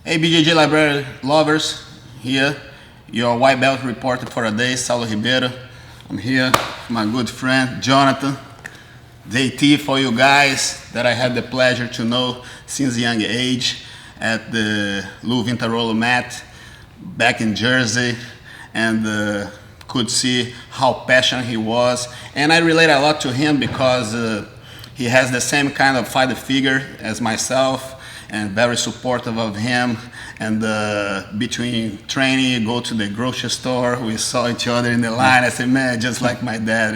Hey BJJ Library lovers, here, your white belt reporter for the day, Saulo Ribeiro. I'm here with my good friend, Jonathan. JT for you guys that I had the pleasure to know since a young age at the Lou Vintarolo mat back in Jersey, and could see how passionate he was. And I relate a lot to him because he has the same kind of fighter figure as myself, and very supportive of him. And between training, go to the grocery store, we saw each other in the line. I said, man, just like my dad.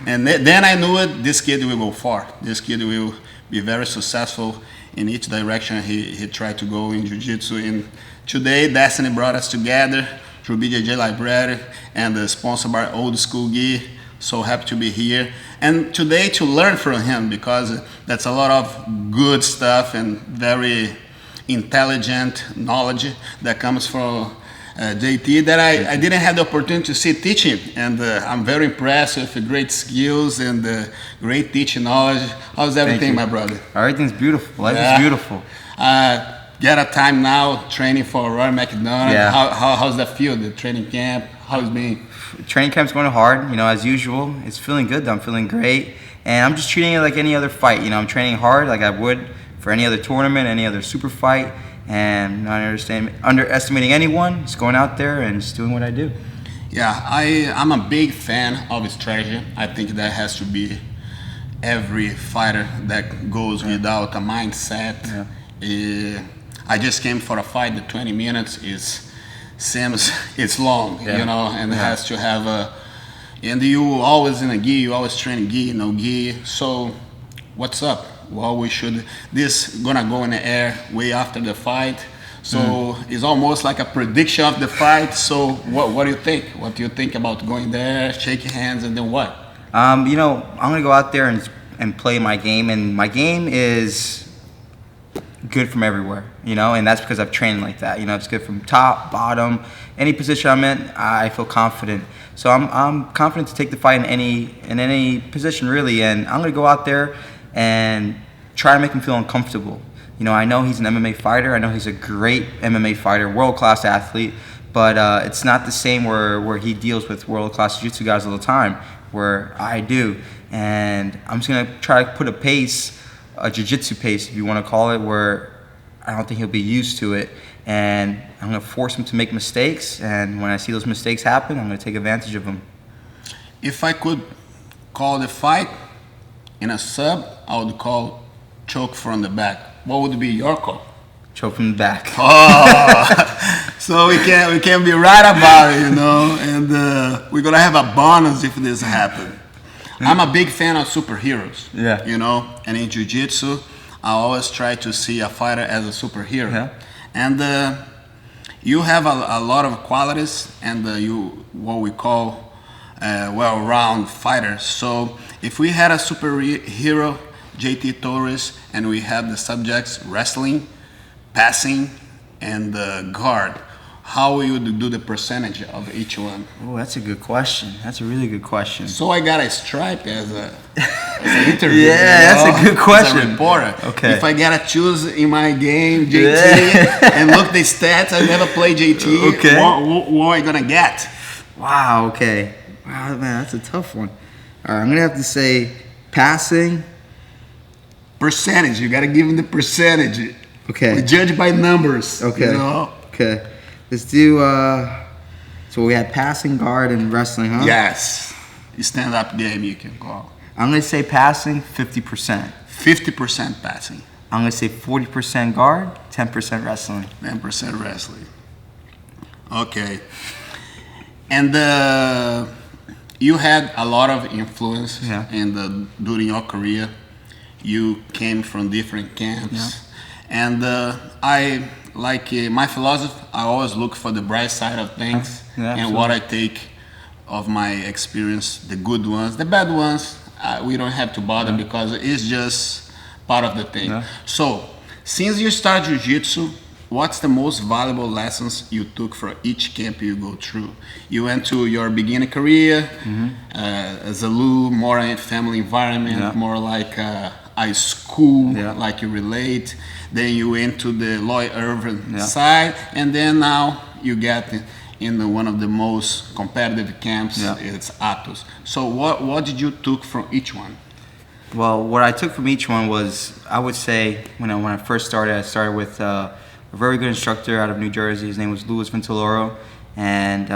And then I knew it, this kid will go far. This kid will be very successful in each direction he tried to go in Jiu-Jitsu. And today, Destiny brought us together through BJJ Library and sponsored by Old School Gi. So happy to be here. And today to learn from him, because that's a lot of good stuff and very intelligent knowledge that comes from JT that I didn't have the opportunity to see teaching. And I'm very impressed with the great skills and the great teaching knowledge. How's everything, my brother? Everything's beautiful. Life is beautiful. Get a time now training for Roy McDonald. Yeah. How's that feel, the training camp? How's it been? Training camp's going hard, as usual. It's feeling good though. I'm feeling great. And I'm just treating it like any other fight. I'm training hard like I would for any other tournament, any other super fight. And not underestimating anyone. Just going out there and just doing what I do. Yeah, I'm a big fan of strategy. I think that has to be every fighter that goes without a mindset. Yeah. I just came for a fight. The 20 minutes seems it's long, and it has to have a. And you always in a gi, you always train gi, no gi. So, what's up? Well, this gonna go in the air way after the fight. So it's almost like a prediction of the fight. So what do you think? What do you think about going there, shaking hands, and then what? I'm gonna go out there and play my game, and my game is good from everywhere, and that's because I've trained like that. It's good from top, bottom, any position I'm in. I feel confident, so I'm confident to take the fight in any position really. And I'm gonna go out there and try to make him feel uncomfortable. I know he's an MMA fighter. I know he's a great MMA fighter, world-class athlete, but it's not the same where he deals with world-class jiu-jitsu guys all the time, where I do. And I'm just gonna try to put a pace, a jiu-jitsu pace, if you want to call it, where I don't think he'll be used to it. And I'm going to force him to make mistakes. And when I see those mistakes happen, I'm going to take advantage of them. If I could call the fight in a sub, I would call choke from the back. What would be your call? Choke from the back. Oh, so we can be right about it, And we're going to have a bonus if this happens. I'm a big fan of superheroes, and in Jiu-Jitsu, I always try to see a fighter as a superhero. Yeah. And you have a lot of qualities, and you what we call well-rounded fighters. So if we had a superhero, JT Torres, and we had the subjects wrestling, passing, and guard, how will you do the percentage of each one? Oh, that's a good question. That's a really good question. So I got a stripe as an interview. Yeah, that's a good question. As a reporter. Okay. If I gotta choose in my game JT and look the stats, I never play JT. Okay. What am I gonna get? Wow. Okay. Wow, man, that's a tough one. All right, I'm gonna have to say passing. Percentage. You gotta give him the percentage. Okay. We judge by numbers. Okay. Okay. Let's do, so we had passing, guard, and wrestling, huh? Yes. Stand-up game you can call. I'm going to say passing, 50%. 50% passing. I'm going to say 40% guard, 10% wrestling. 10% wrestling. Okay. And you had a lot of influence during your career. You came from different camps. Yeah. And my philosophy, I always look for the bright side of things, and what I take of my experience, the good ones. The bad ones, we don't have to bother because it's just part of the thing. Yeah. So, since you start Jiu-Jitsu, what's the most valuable lessons you took from each camp you go through? You went to your beginning career as a little more in family environment, more like a school, like you relate. Then you went to the Lloyd Irvin side, and then now you get in one of the most competitive camps. It's Atos. So what did you took from each one? Well, what I took from each one was, I would say, when I first started, I started with a very good instructor out of New Jersey. His name was Louis Ventiloro. And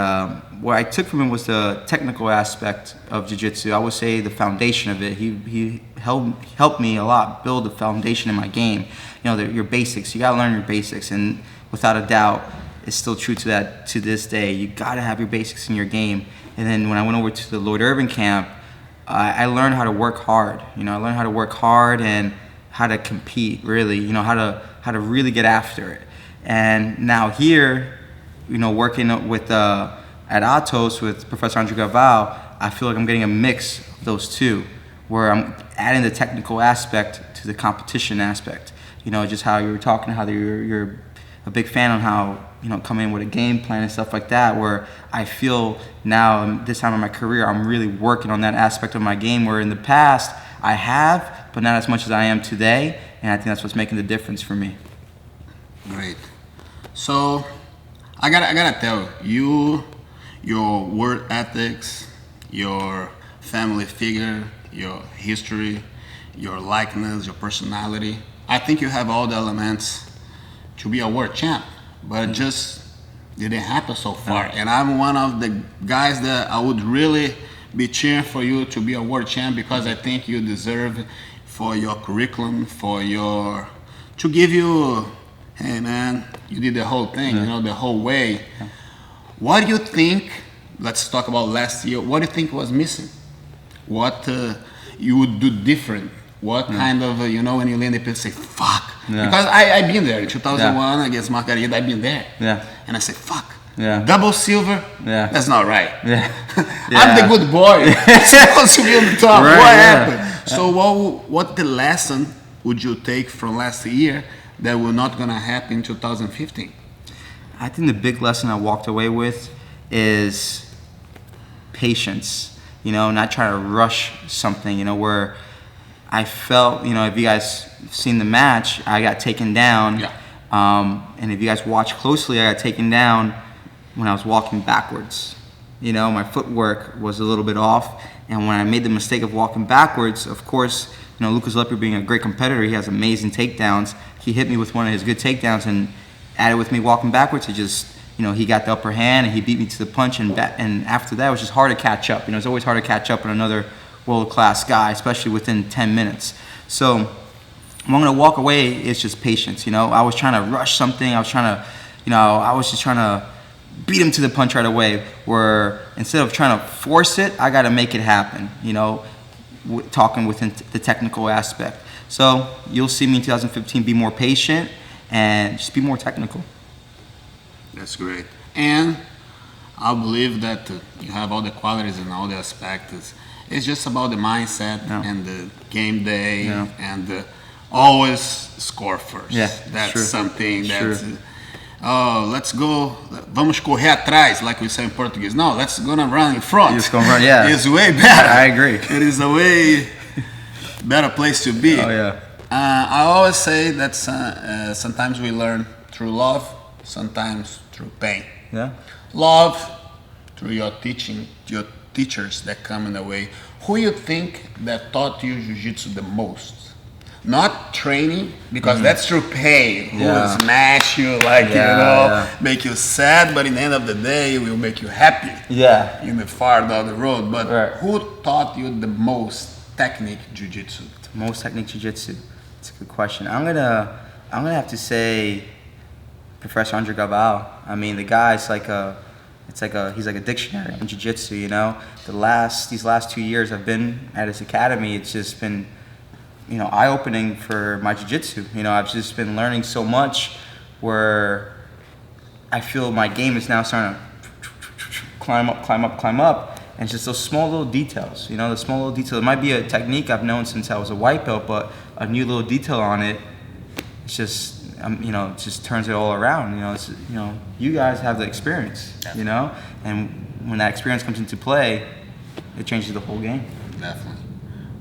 what I took from him was the technical aspect of jiu-jitsu. I would say the foundation of it. He helped me a lot build the foundation in my game. You know, your basics. You got to learn your basics. And without a doubt, it's still true to that to this day. You got to have your basics in your game. And then when I went over to the Lloyd Irvin camp, I learned how to work hard. You know, I learned how to work hard and how to compete, really. You know, how to really get after it. And now here, you know, working with at Atos with Professor Andre Galvao, I feel like I'm getting a mix of those two, where I'm adding the technical aspect to the competition aspect. You know, just how you were talking, how you're a big fan on how, you know, come in with a game plan and stuff like that, where I feel now, this time in my career, I'm really working on that aspect of my game, where in the past, I have, but not as much as I am today, and I think that's what's making the difference for me. Great. So, I gotta tell you, your work ethics, your family figure, your history, your likeness, your personality, I think you have all the elements to be a world champ, but it just didn't happen so far. And I'm one of the guys that I would really be cheering for you to be a world champ, because I think you deserve for your curriculum, to give you, hey man, you did the whole thing, you know, the whole way. What do you think, let's talk about last year, what do you think was missing? What you would do different? What kind of, you know, when you land, people say, fuck. Because I've been there in 2001 against Margarida, I've been there. And I say, fuck. Double silver? That's not right. I'm the good boy. I'm supposed to be on the top. Right, what happened? So what the lesson would you take from last year that will not going to happen in 2015? I think the big lesson I walked away with is patience. You know, not trying to rush something, you know, where I felt, you know, if you guys seen the match, I got taken down. And if you guys watch closely, I got taken down when I was walking backwards. You know, my footwork was a little bit off. And when I made the mistake of walking backwards, of course, you know, Lucas Lepper being a great competitor, he has amazing takedowns. He hit me with one of his good takedowns, and added with me walking backwards, it just, you know, he got the upper hand and he beat me to the punch. And after that, it was just hard to catch up. You know, it's always hard to catch up on another world-class guy, especially within 10 minutes. So when I'm going to walk away, it's just patience. You know, I was trying to rush something. I was just trying to beat him to the punch right away, where instead of trying to force it, I got to make it happen, you know, talking within the technical aspect. So you'll see me in 2015 be more patient and just be more technical. That's great. And I believe that you have all the qualities and all the aspects. It's just about the mindset and the game day and always score first. That's something that's, let's go, vamos correr atrás, like we say in Portuguese. No, let's gonna run in front. Just gonna run, It's way better. I agree. It is a way better place to be. I always say that sometimes we learn through love, sometimes through pain. Love through your teachers that come in the way. Who you think that taught you jiu-jitsu the most? Not training, because that's through pain. Who will smash you, like, you know, make you sad, but in the end of the day, it will make you happy. In the far down the road. But who taught you the most technique jiu-jitsu? The most technique jiu-jitsu? That's a good question. I'm gonna have to say Professor Andre Galvao. I mean, the guy's he's like a dictionary in jiu-jitsu, you know. These last 2 years I've been at his academy, it's just been, you know, eye-opening for my jiu-jitsu. You know, I've just been learning so much, where I feel my game is now starting to climb up. And it's just those small little details, you know, the small little details. It might be a technique I've known since I was a white belt, but a new little detail on it, it's just, you know, just turns it all around. You know, it's, you know, you guys have the experience, you know, and when that experience comes into play, it changes the whole game. Definitely.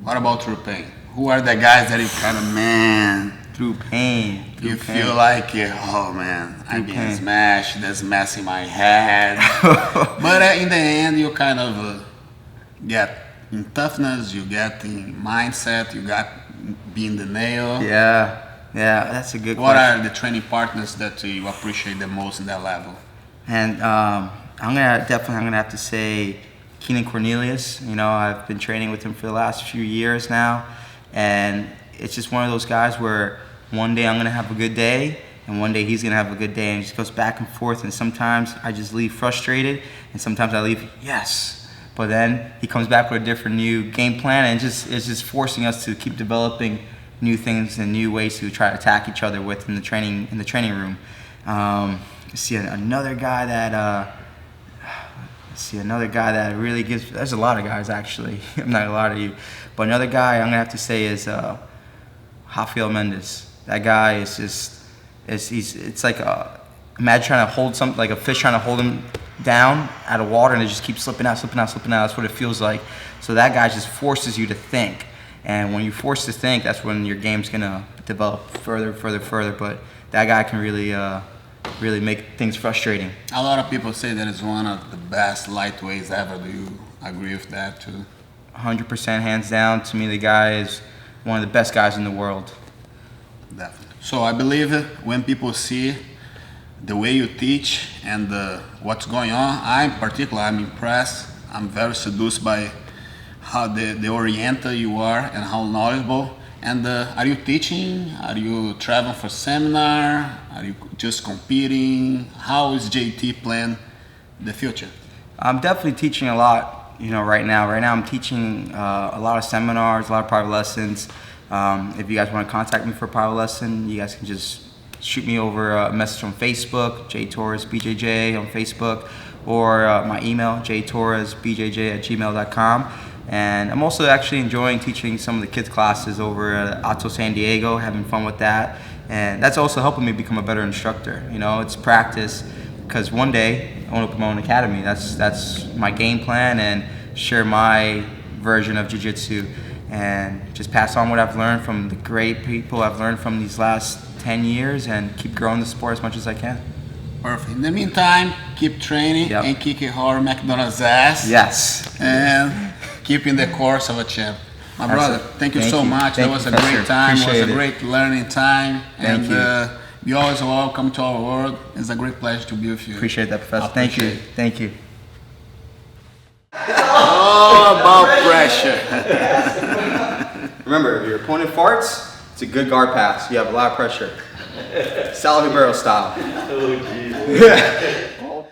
What about through pain? Who are the guys that you kind of, man, Through pain. you feel like, oh man, I'm being smashed, there's mess in my head. But in the end, you kind of get in toughness, you get in mindset, you got being the nail. Yeah, that's a good What question. are the training partners that you appreciate the most in that level? And I'm gonna have to say Keenan Cornelius. You know, I've been training with him for the last few years now, and it's just one of those guys where one day I'm gonna have a good day, and one day he's gonna have a good day, and it just goes back and forth. And sometimes I just leave frustrated, and sometimes I leave yes. But then he comes back with a different new game plan, and it's just forcing us to keep developing new things and new ways to try to attack each other with in the training room. See another guy that really gives. There's a lot of guys actually. I'm not gonna lie to you, but another guy I'm gonna have to say is Rafael Mendes. That guy is just it's like imagine trying to hold something like a fish trying to hold him down out of water, and it just keeps slipping out. That's what it feels like. So that guy just forces you to think, and when you force to think, that's when your game's gonna develop further. But that guy can really make things frustrating. A lot of people say that it's one of the best lightweights ever. Do you agree with that too? 100% hands down. To me, the guy is one of the best guys in the world. Definitely. So I believe when people see the way you teach and what's going on, I'm impressed. I'm very seduced by how the oriented you are and how knowledgeable. And are you teaching? Are you traveling for seminar? Are you just competing? How is JT plan the future? I'm definitely teaching a lot, you know, right now. Right now I'm teaching a lot of seminars, a lot of private lessons. If you guys want to contact me for a private lesson, you guys can just shoot me over a message on Facebook, JT Torres BJJ on Facebook, or my email, jtorresbjj@gmail.com. And I'm also actually enjoying teaching some of the kids classes over at Atto San Diego, having fun with that. And that's also helping me become a better instructor. You know, it's practice, because one day I want to open my own academy. That's my game plan, and share my version of jiu-jitsu and just pass on what I've learned from the great people I've learned from these last 10 years and keep growing the sport as much as I can. Perfect. In the meantime, keep training and kicking hard McDonald's ass. Yes. And keeping the course of a champ. My brother, thank you so much. That was a great time. It was a great learning time. Thank you. You're always welcome to our world. It's a great pleasure to be with you. Appreciate that, Professor. Thank you. Thank you. All about pressure. Remember, if your opponent farts, it's a good guard pass. You have a lot of pressure. Saulo Ribeiro style. Oh, geez.